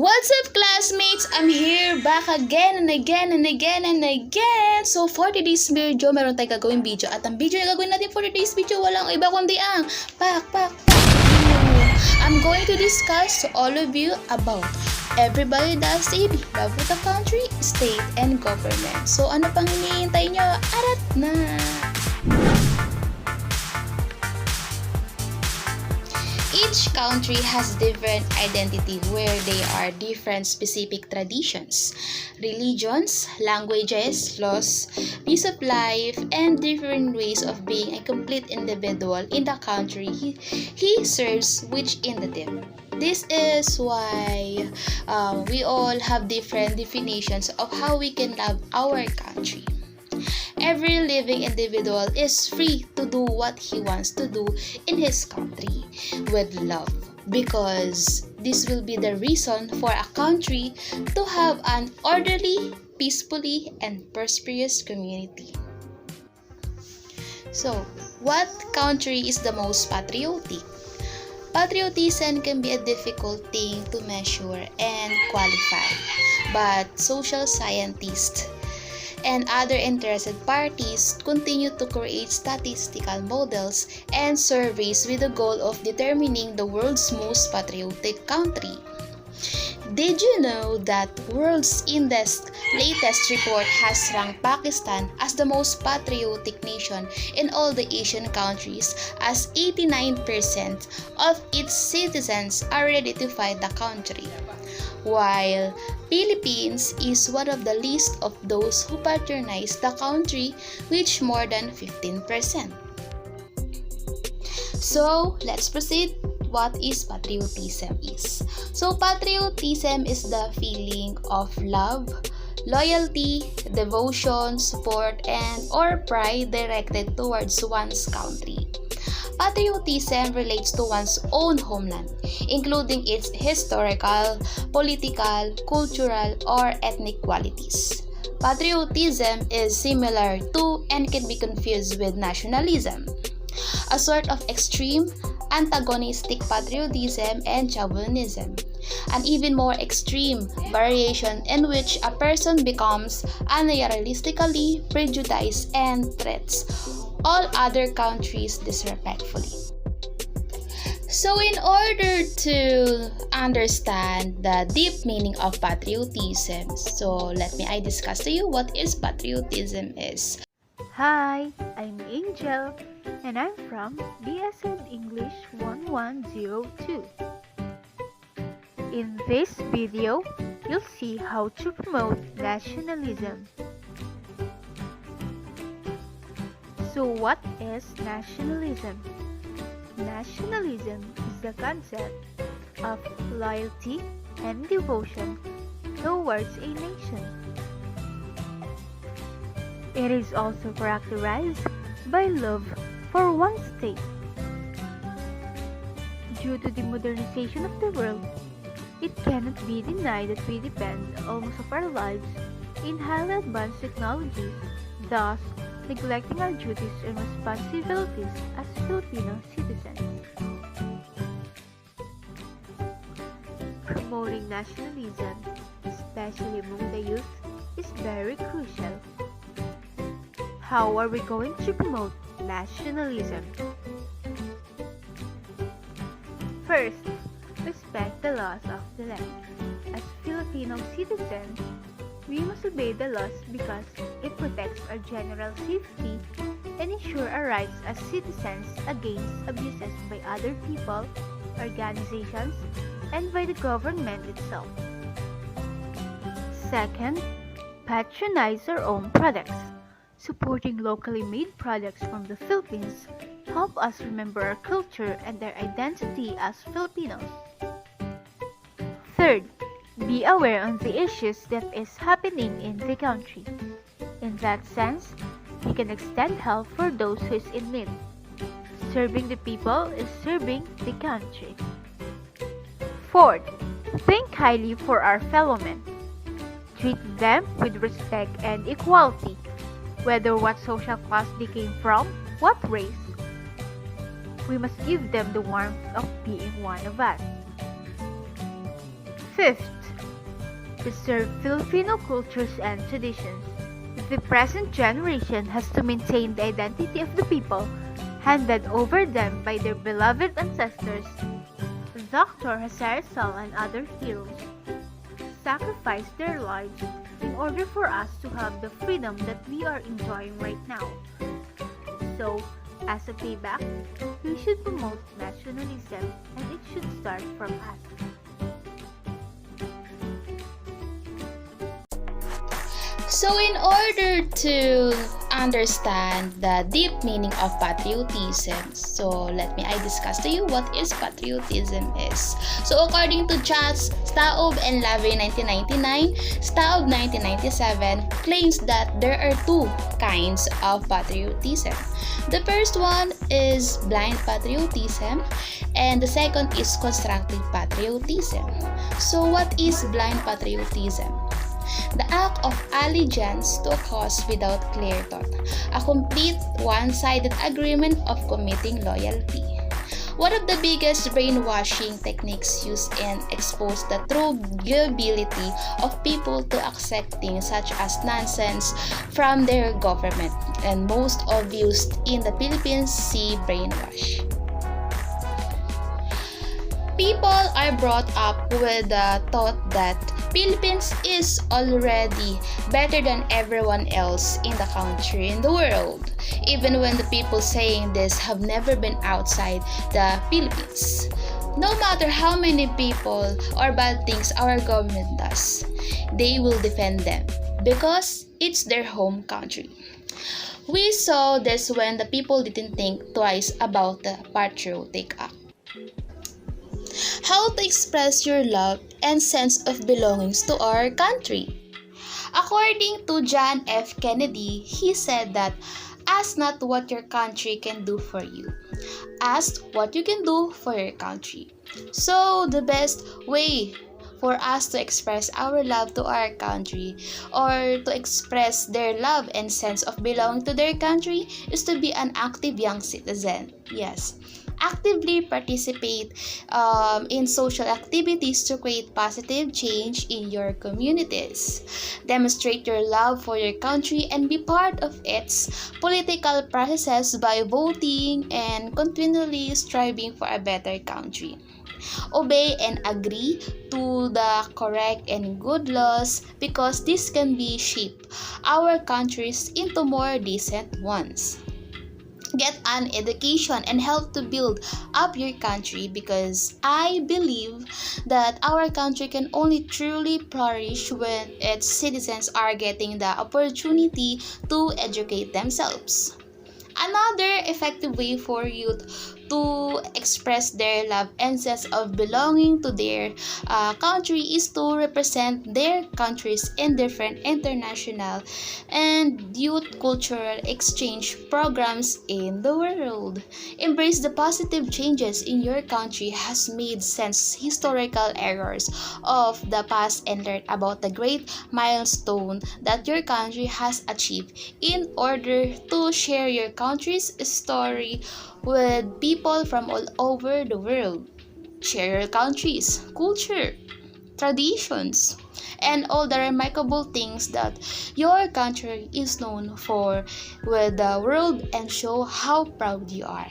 What's up, classmates? I'm here back again and again and again and again. So, for today's video, meron tayong gagawin video. At ang video na gagawin natin for today's video, walang iba kundi ang pak. I'm going to discuss to all of you about everybody does it, love of the country, state, and government. So, ano pang hinihintay nyo? Arat na! Each country has different identity where they are different specific traditions, religions, languages, laws, piece of life, and different ways of being a complete individual in the country he serves which entity. This is why we all have different definitions of how we can love our country. Every living individual is free to do what he wants to do in his country with love, because this will be the reason for a country to have an orderly, peacefully, and prosperous community. So, what country is the most patriotic? Patriotism can be a difficult thing to measure and qualify, but social scientists and other interested parties continue to create statistical models and surveys with the goal of determining the world's most patriotic country. Did you know that World's Index latest report has ranked Pakistan as the most patriotic nation in all the Asian countries, as 89% of its citizens are ready to fight the country, while Philippines is one of the least of those who patronize the country, with more than 15%. So, let's proceed. What is patriotism is? So, patriotism is the feeling of love, loyalty, devotion, support, and or pride directed towards one's country. Patriotism relates to one's own homeland, including its historical, political, cultural, or ethnic qualities. Patriotism is similar to and can be confused with nationalism, a sort of extreme, antagonistic patriotism and chauvinism, an even more extreme variation in which a person becomes unrealistically prejudiced and treats all other countries disrespectfully. So, in order to understand the deep meaning of patriotism, I discuss to you what is patriotism is. Hi, I'm Angel, and I'm from BSN English 1102. In this video, you'll see how to promote nationalism. So what is nationalism? Nationalism is the concept of loyalty and devotion towards a nation. It is also characterized by love for one state. Due to the modernization of the world, it cannot be denied that we depend almost of our lives in highly advanced technologies, thus neglecting our duties and responsibilities as Filipino citizens. Promoting nationalism, especially among the youth, is very crucial. How are we going to promote nationalism? First, respect the laws of the land. As Filipino citizens, we must obey the laws because it protects our general safety and ensures our rights as citizens against abuses by other people, organizations, and by the government itself. Second, patronize our own products. Supporting locally made products from the Philippines help us remember our culture and their identity as Filipinos. Third, be aware on the issues that is happening in the country. In that sense, we can extend help for those who is in need. Serving the people is serving the country. Fourth, think highly for our fellow men. Treat them with respect and equality, whether what social class they came from, what race. We must give them the warmth of being one of us. Fifth, preserve Filipino cultures and traditions. The present generation has to maintain the identity of the people handed over them by their beloved ancestors. Dr. Jose Rizal and other heroes sacrificed their lives in order for us to have the freedom that we are enjoying right now. So, as a payback, we should promote nationalism and it should start from us. So in order to understand the deep meaning of patriotism, I discuss to you what is patriotism is. So according to Chats, Staub and Lave 1999, Staub 1997 claims that there are two kinds of patriotism. The first one is blind patriotism and the second is constructive patriotism. So what is blind patriotism? The act of allegiance to a cause without clear thought, a complete one-sided agreement of committing loyalty. One of the biggest brainwashing techniques used and expose the true gullibility of people to accepting such as nonsense from their government, and most obvious in the Philippines, see brainwash. People are brought up with the thought that Philippines is already better than everyone else in the country in the world, even when the people saying this have never been outside the Philippines. No matter how many people or bad things our government does, they will defend them because it's their home country. We saw this when the people didn't think twice about the Patriotic Act. How to express your love and sense of belongings to our country. According to John F. Kennedy, he said that ask not what your country can do for you. Ask what you can do for your country. So the best way for us to express our love to our country or to express their love and sense of belonging to their country is to be an active young citizen. Yes. Actively participate in social activities to create positive change in your communities. Demonstrate your love for your country and be part of its political processes by voting and continually striving for a better country. Obey and agree to the correct and good laws because this can be shape our countries into more decent ones. Get an education and help to build up your country because I believe that our country can only truly flourish when its citizens are getting the opportunity to educate themselves. Another effective way for youth to express their love and sense of belonging to their country is to represent their countries in different international and youth cultural exchange programs in the world. Embrace the positive changes in your country has made sense historical errors of the past and learn about the great milestone that your country has achieved in order to share your country's story with people from all over the world. Share your country's culture, traditions, and all the remarkable things that your country is known for with the world and show how proud you are.